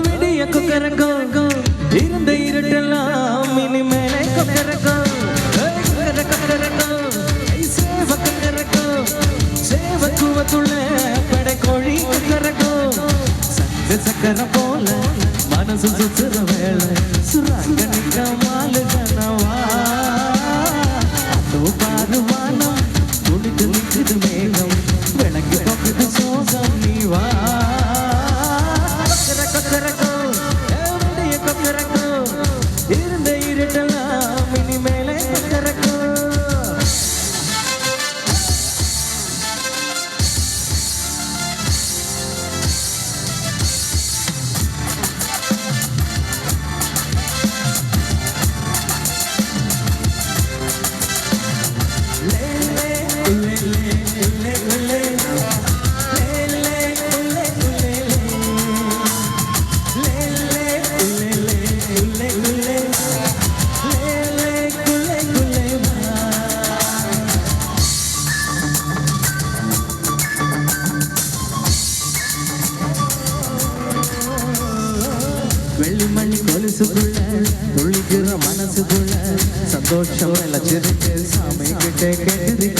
விடிய கொக்கரக்கம் இருந்த இருட்டெல்லாம் இனிமேலே கொக்கரக்கம் சேவக்குவத்துள்ள படைக்கோழி கொக்கரக்கம் சங்க சக்கர போல மனசு சுத்துற வேலை சுராங்க நிக்க மாலு கனவா பாரு வானம் துணித்து நிற்குது மேகம் விளங்கி போக்குது சோகம் நீ வா இருந்த இருட்டெல்லாம் இனிமேலே கொக்கரக்கம் வெள்ளிமணி கொலுசுக்குள்ள துளிக்கிற மனசுக்குள்ள சந்தோஷம் எல்லாம் சிரிச்சு சாமி கிட்டே கேக்குது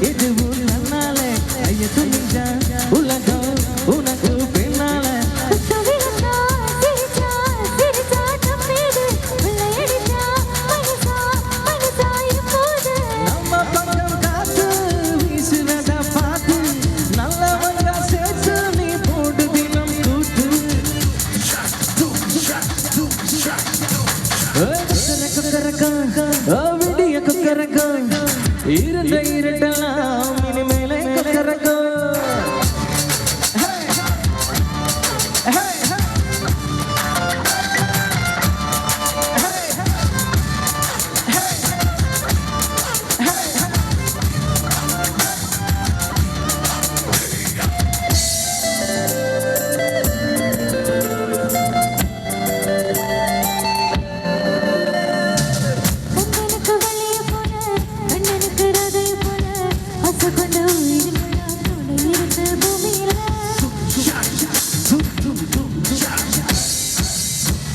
எதுவும் நன்னாலே ஐய துணிஞ்சா உலகம் உனக்கு பின்னால விடிய கொக்கரக்கம் இருந்த இருட்டெல்லாம் இனிமேலே கொக்கரக்கம்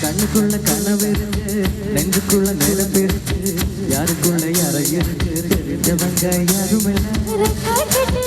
கண்ணுக்குள்ள கனவு இருக்கு நெஞ்சுக்குள்ள நிலப்பு இருக்கு யாருக்குள்ள யார இருக்கு தெரிஞ்சவங்க யாரும்